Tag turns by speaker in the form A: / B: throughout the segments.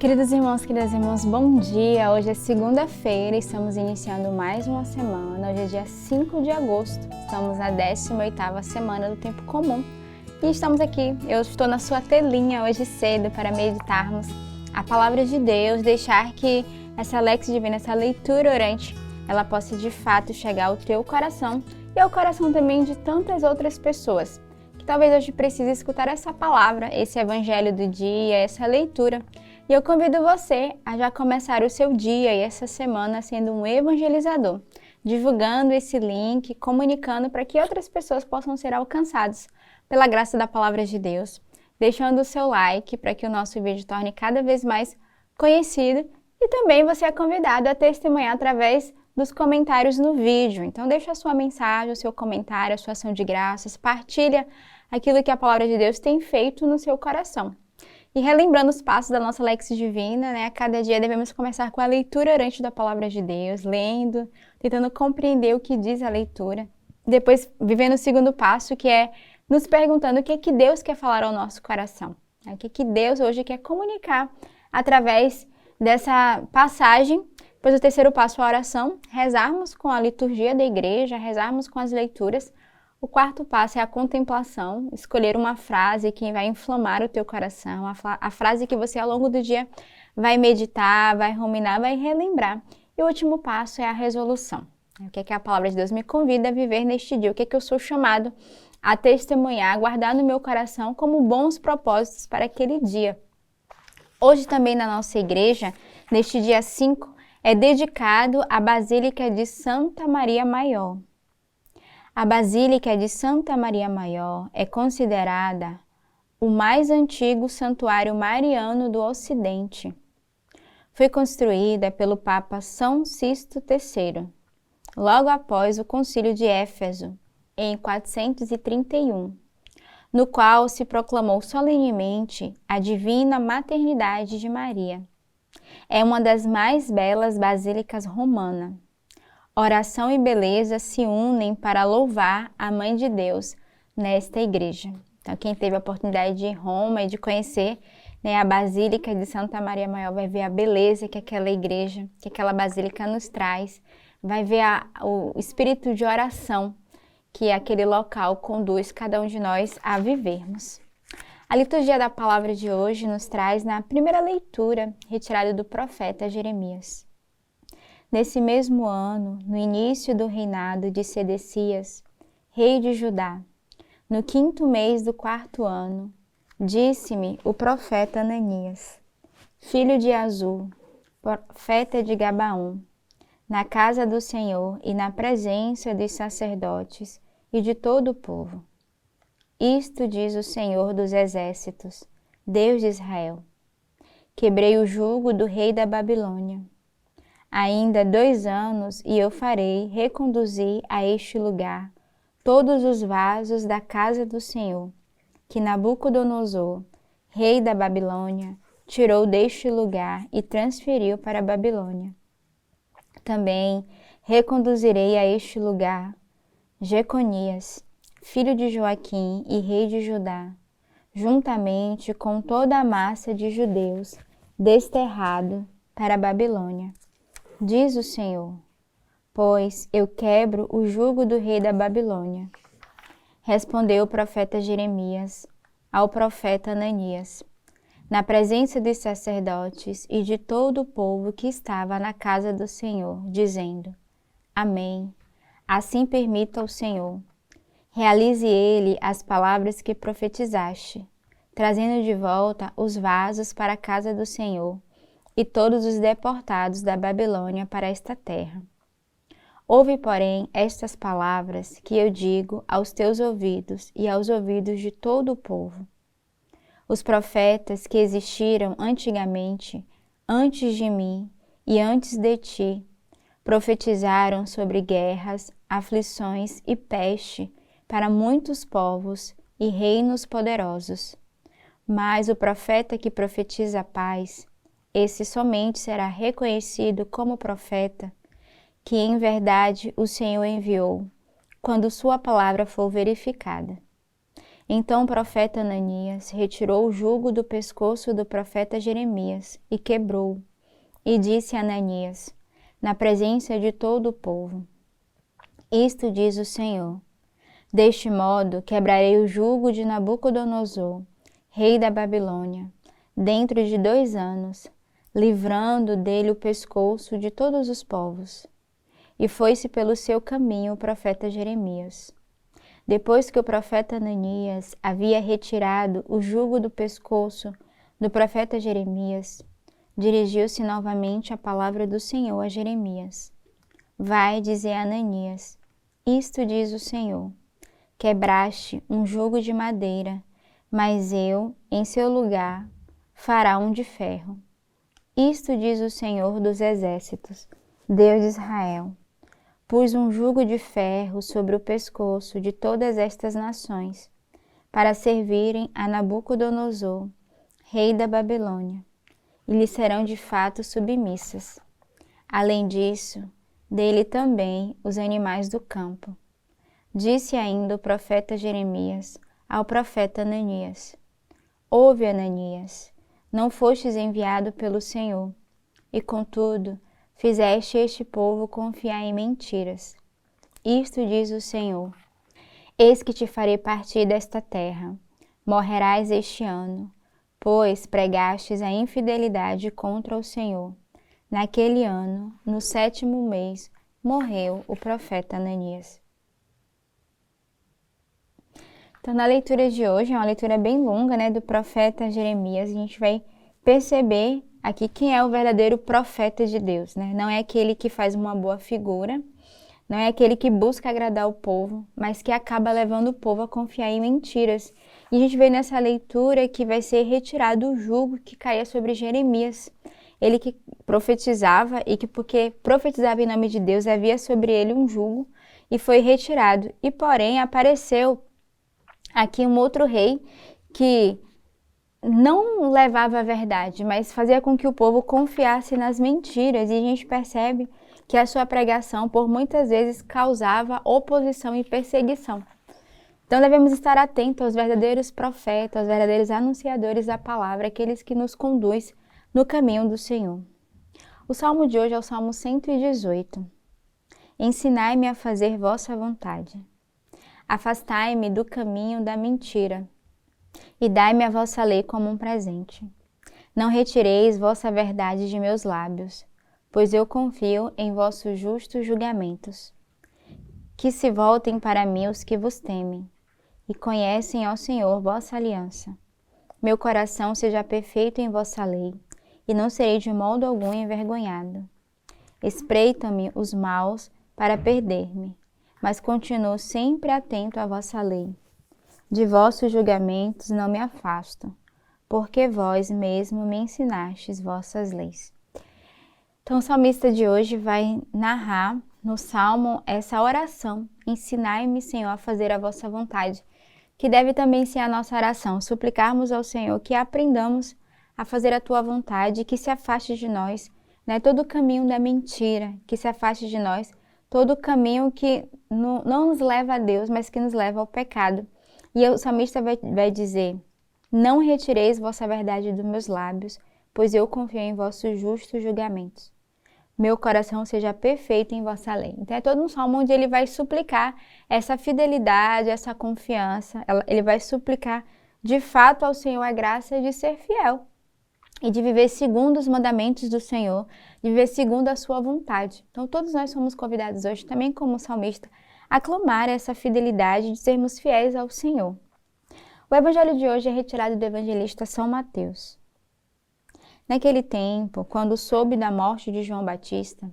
A: Queridos irmãos, queridas irmãs, bom dia! Hoje é segunda-feira, estamos iniciando mais uma semana. Hoje é dia 5 de agosto, estamos na 18ª semana do Tempo Comum. E estamos aqui, eu estou na sua telinha hoje cedo para meditarmos a Palavra de Deus, deixar que essa Lex Divina, essa leitura orante, ela possa de fato chegar ao teu coração e ao coração também de tantas outras pessoas, que talvez hoje precise escutar essa palavra, esse evangelho do dia, essa leitura. E eu convido você a já começar o seu dia e essa semana sendo um evangelizador, divulgando esse link, comunicando para que outras pessoas possam ser alcançadas pela graça da Palavra de Deus, deixando o seu like para que o nosso vídeo torne cada vez mais conhecido e também você é convidado a testemunhar através dos comentários no vídeo. Então deixa a sua mensagem, o seu comentário, a sua ação de graças, partilha aquilo que a Palavra de Deus tem feito no seu coração. E relembrando os passos da nossa Lex Divina, né? A cada dia devemos começar com a leitura orante da Palavra de Deus, lendo, tentando compreender o que diz a leitura. Depois, vivendo o segundo passo, que é nos perguntando o que é que Deus quer falar ao nosso coração. Né? O que é que Deus hoje quer comunicar através dessa passagem. Depois, o terceiro passo, a oração, rezarmos com a liturgia da igreja, rezarmos com as leituras. O quarto passo é a contemplação, escolher uma frase que vai inflamar o teu coração, a frase que você ao longo do dia vai meditar, vai ruminar, vai relembrar. E o último passo é a resolução. O que é que a Palavra de Deus me convida a viver neste dia? O que é que eu sou chamado a testemunhar, a guardar no meu coração como bons propósitos para aquele dia? Hoje também na nossa igreja, neste dia 5, é dedicado à Basílica de Santa Maria Maior. A Basílica de Santa Maria Maior é considerada o mais antigo santuário mariano do Ocidente. Foi construída pelo Papa São Sisto III, logo após o Concílio de Éfeso, em 431, no qual se proclamou solenemente a divina maternidade de Maria. É uma das mais belas basílicas romanas. Oração e beleza se unem para louvar a Mãe de Deus nesta igreja. Então, quem teve a oportunidade de ir em Roma e de conhecer, né, a Basílica de Santa Maria Maior, vai ver a beleza que aquela igreja, que aquela basílica nos traz, vai ver o espírito de oração que aquele local conduz cada um de nós a vivermos. A liturgia da palavra de hoje nos traz na primeira leitura, retirada do profeta Jeremias. Nesse mesmo ano, no início do reinado de Sedecias, rei de Judá, no 5º mês do 4º ano, disse-me o profeta Ananias, filho de Azur, profeta de Gabaon, na casa do Senhor e na presença dos sacerdotes e de todo o povo. Isto diz o Senhor dos exércitos, Deus de Israel. Quebrei o jugo do rei da Babilônia. Ainda 2 anos e eu farei reconduzir a este lugar todos os vasos da casa do Senhor, que Nabucodonosor, rei da Babilônia, tirou deste lugar e transferiu para a Babilônia. Também reconduzirei a este lugar Jeconias, filho de Joaquim e rei de Judá, juntamente com toda a massa de judeus desterrado para a Babilônia. Diz o Senhor, pois eu quebro o jugo do rei da Babilônia. Respondeu o profeta Jeremias ao profeta Ananias, na presença dos sacerdotes e de todo o povo que estava na casa do Senhor, dizendo, Amém, assim permita o Senhor. Realize ele as palavras que profetizaste, trazendo de volta os vasos para a casa do Senhor, e todos os deportados da Babilônia para esta terra. Ouve, porém, estas palavras que eu digo aos teus ouvidos e aos ouvidos de todo o povo. Os profetas que existiram antigamente, antes de mim e antes de ti, profetizaram sobre guerras, aflições e peste para muitos povos e reinos poderosos. Mas o profeta que profetiza a paz, esse somente será reconhecido como profeta, que em verdade o Senhor enviou, quando sua palavra for verificada. Então o profeta Ananias retirou o jugo do pescoço do profeta Jeremias e quebrou-o. E disse a Ananias, na presença de todo o povo: Isto diz o Senhor: Deste modo quebrarei o jugo de Nabucodonosor, rei da Babilônia, dentro de 2 anos, livrando dele o pescoço de todos os povos. E foi-se pelo seu caminho o profeta Jeremias. Depois que o profeta Ananias havia retirado o jugo do pescoço do profeta Jeremias, dirigiu-se novamente a palavra do Senhor a Jeremias. Vai dizer a Ananias: Isto diz o Senhor: Quebraste um jugo de madeira, mas eu, em seu lugar, fará um de ferro. Isto diz o Senhor dos Exércitos, Deus de Israel: Pus um jugo de ferro sobre o pescoço de todas estas nações, para servirem a Nabucodonosor, rei da Babilônia, e lhe serão de fato submissas. Além disso, dele também os animais do campo. Disse ainda o profeta Jeremias ao profeta Ananias: Ouve, Ananias, não fostes enviado pelo Senhor, e contudo fizeste este povo confiar em mentiras. Isto diz o Senhor: Eis que te farei partir desta terra, morrerás este ano, pois pregastes a infidelidade contra o Senhor. Naquele ano, no 7º mês, morreu o profeta Ananias. Então, na leitura de hoje, é uma leitura bem longa, do profeta Jeremias, a gente vai perceber aqui quem é o verdadeiro profeta de Deus, Não é aquele que faz uma boa figura, não é aquele que busca agradar o povo, mas que acaba levando o povo a confiar em mentiras. E a gente vê nessa leitura que vai ser retirado o jugo que caía sobre Jeremias. Ele que profetizava e que, porque profetizava em nome de Deus, havia sobre ele um jugo e foi retirado. E porém apareceu aqui um outro rei que não levava a verdade, mas fazia com que o povo confiasse nas mentiras. E a gente percebe que a sua pregação, por muitas vezes, causava oposição e perseguição. Então devemos estar atentos aos verdadeiros profetas, aos verdadeiros anunciadores da palavra, aqueles que nos conduzem no caminho do Senhor. O salmo de hoje é o Salmo 118. Ensinai-me a fazer vossa vontade. Afastai-me do caminho da mentira e dai-me a vossa lei como um presente. Não retireis vossa verdade de meus lábios, pois eu confio em vossos justos julgamentos. Que se voltem para mim os que vos temem e conhecem ao Senhor vossa aliança. Meu coração seja perfeito em vossa lei, e não serei de modo algum envergonhado. Espreitam-me os maus para perder-me, mas continuo sempre atento à vossa lei. De vossos julgamentos não me afasto, porque vós mesmo me ensinastes vossas leis. Então o salmista de hoje vai narrar no salmo essa oração: ensinai-me, Senhor, a fazer a vossa vontade, que deve também ser a nossa oração, suplicarmos ao Senhor que aprendamos a fazer a tua vontade, que se afaste de nós, todo o caminho da mentira, que se afaste de nós todo o caminho que não nos leva a Deus, mas que nos leva ao pecado. E o salmista vai dizer: não retireis vossa verdade dos meus lábios, pois eu confio em vossos justos julgamentos. Meu coração seja perfeito em vossa lei. Então é todo um salmo onde ele vai suplicar essa fidelidade, essa confiança. Ele vai suplicar de fato ao Senhor a graça de ser fiel e de viver segundo os mandamentos do Senhor, de viver segundo a sua vontade. Então todos nós somos convidados hoje, também como salmista, a clamar essa fidelidade de sermos fiéis ao Senhor. O evangelho de hoje é retirado do evangelista São Mateus. Naquele tempo, quando soube da morte de João Batista,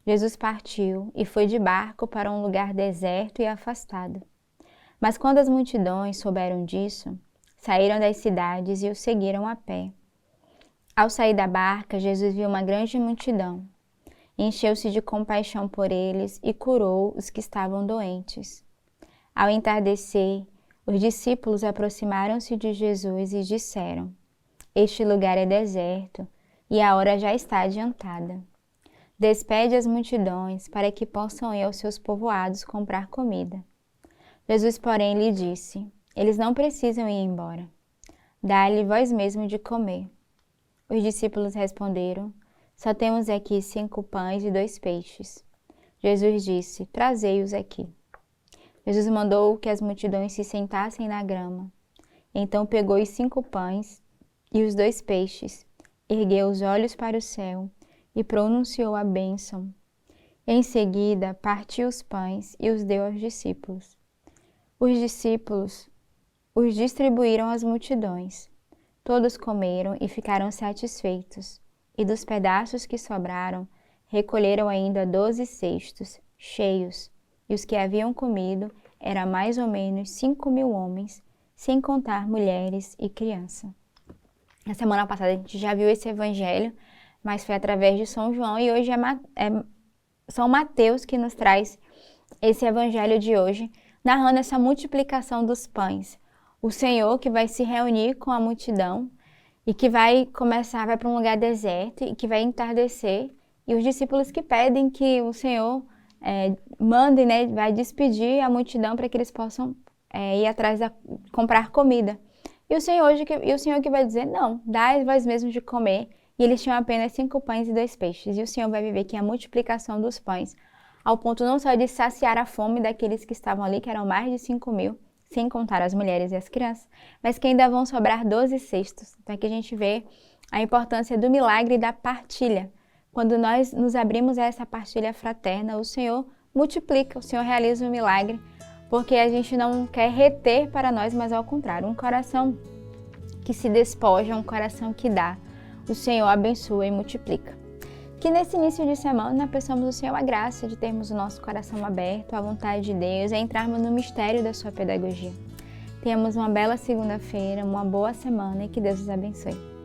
A: Jesus partiu e foi de barco para um lugar deserto e afastado. Mas quando as multidões souberam disso, saíram das cidades e o seguiram a pé. Ao sair da barca, Jesus viu uma grande multidão. Encheu-se de compaixão por eles e curou os que estavam doentes. Ao entardecer, os discípulos aproximaram-se de Jesus e disseram: Este lugar é deserto e a hora já está adiantada. Despede as multidões para que possam ir aos seus povoados comprar comida. Jesus, porém, lhe disse: eles não precisam ir embora. Dá-lhe vós mesmo de comer. Os discípulos responderam: só temos aqui 5 pães e 2 peixes. Jesus disse: trazei-os aqui. Jesus mandou que as multidões se sentassem na grama. Então pegou os 5 pães e os 2 peixes, ergueu os olhos para o céu e pronunciou a bênção. Em seguida, partiu os pães e os deu aos discípulos. Os discípulos os distribuíram às multidões. Todos comeram e ficaram satisfeitos, e dos pedaços que sobraram, recolheram ainda 12 cestos, cheios, e os que haviam comido eram mais ou menos 5.000 homens, sem contar mulheres e crianças. Na semana passada a gente já viu esse evangelho, mas foi através de São João, e hoje é São Mateus que nos traz esse evangelho de hoje, narrando essa multiplicação dos pães. O Senhor que vai se reunir com a multidão e que vai para um lugar deserto e que vai entardecer, e os discípulos que pedem que o Senhor mande, né, vai despedir a multidão para que eles possam ir atrás comprar comida. E o Senhor que vai dizer: não, dai vós mesmos de comer. E eles tinham apenas 5 pães e 2 peixes. E o Senhor vai viver aqui a multiplicação dos pães, ao ponto não só de saciar a fome daqueles que estavam ali, que eram mais de 5.000, sem contar as mulheres e as crianças, mas que ainda vão sobrar 12 cestos. Então aqui a gente vê a importância do milagre e da partilha. Quando nós nos abrimos a essa partilha fraterna, o Senhor multiplica, o Senhor realiza um milagre, porque a gente não quer reter para nós, mas ao contrário, um coração que se despoja, um coração que dá, o Senhor abençoa e multiplica. Que nesse início de semana peçamos ao Senhor a graça de termos o nosso coração aberto à vontade de Deus e entrarmos no mistério da sua pedagogia. Tenhamos uma bela segunda-feira, uma boa semana e que Deus os abençoe.